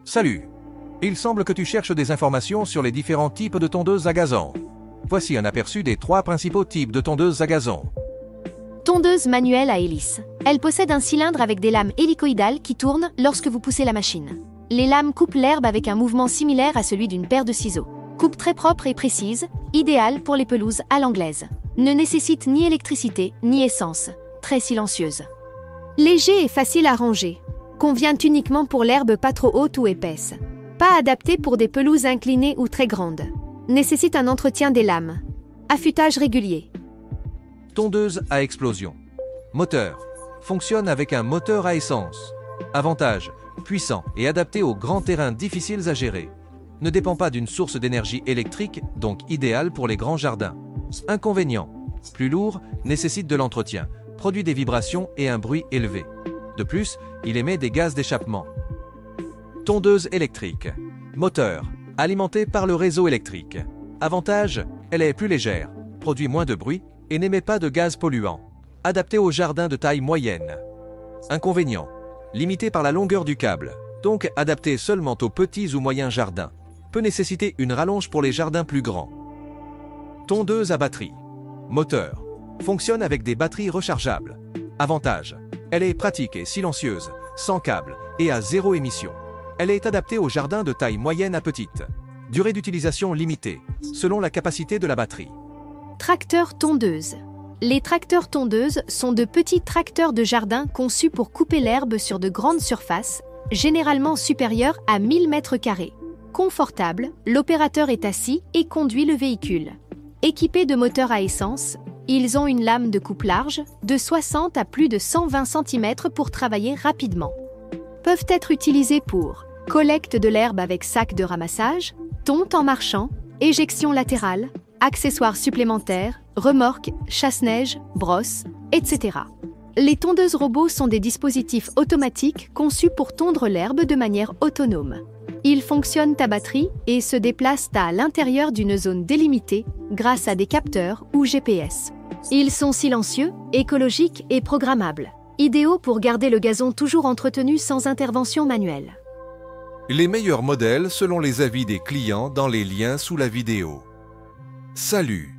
Salut! Il semble que tu cherches des informations sur les différents types de tondeuses à gazon. Voici un aperçu des 3 principaux types de tondeuses à gazon. Tondeuse manuelle à hélice. Elle possède un cylindre avec des lames hélicoïdales qui tournent lorsque vous poussez la machine. Les lames coupent l'herbe avec un mouvement similaire à celui d'une paire de ciseaux. Coupe très propre et précise, idéale pour les pelouses à l'anglaise. Ne nécessite ni électricité ni essence. Très silencieuse. Léger et facile à ranger. Convient uniquement pour l'herbe pas trop haute ou épaisse. Pas adapté pour des pelouses inclinées ou très grandes. Nécessite un entretien des lames. Affûtage régulier. Tondeuse à explosion. Moteur. Fonctionne avec un moteur à essence. Avantage. Puissant et adapté aux grands terrains difficiles à gérer. Ne dépend pas d'une source d'énergie électrique, donc idéal pour les grands jardins. Inconvénient. Plus lourd, nécessite de l'entretien, produit des vibrations et un bruit élevé. De plus, il émet des gaz d'échappement. Tondeuse électrique. Moteur. Alimentée par le réseau électrique. Avantage, elle est plus légère, produit moins de bruit et n'émet pas de gaz polluants. Adaptée aux jardins de taille moyenne. Inconvénient. Limitée par la longueur du câble, donc adaptée seulement aux petits ou moyens jardins. Peut nécessiter une rallonge pour les jardins plus grands. Tondeuse à batterie. Moteur. Fonctionne avec des batteries rechargeables. Avantage. Elle est pratique et silencieuse, sans câble et à 0 émission. Elle est adaptée aux jardins de taille moyenne à petite. Durée d'utilisation limitée, selon la capacité de la batterie. Tracteur tondeuse. Les tracteurs tondeuses sont de petits tracteurs de jardin conçus pour couper l'herbe sur de grandes surfaces, généralement supérieures à 1000 m². Confortable, l'opérateur est assis et conduit le véhicule. Équipés de moteurs à essence, ils ont une lame de coupe large, de 60 à plus de 120 cm pour travailler rapidement. Peuvent être utilisés pour collecte de l'herbe avec sac de ramassage, tonte en marchant, éjection latérale, accessoires supplémentaires, remorques, chasse-neige, brosse, etc. Les tondeuses robots sont des dispositifs automatiques conçus pour tondre l'herbe de manière autonome. Ils fonctionnent à batterie et se déplacent à l'intérieur d'une zone délimitée grâce à des capteurs ou GPS. Ils sont silencieux, écologiques et programmables. Idéaux pour garder le gazon toujours entretenu sans intervention manuelle. Les meilleurs modèles selon les avis des clients dans les liens sous la vidéo. Salut!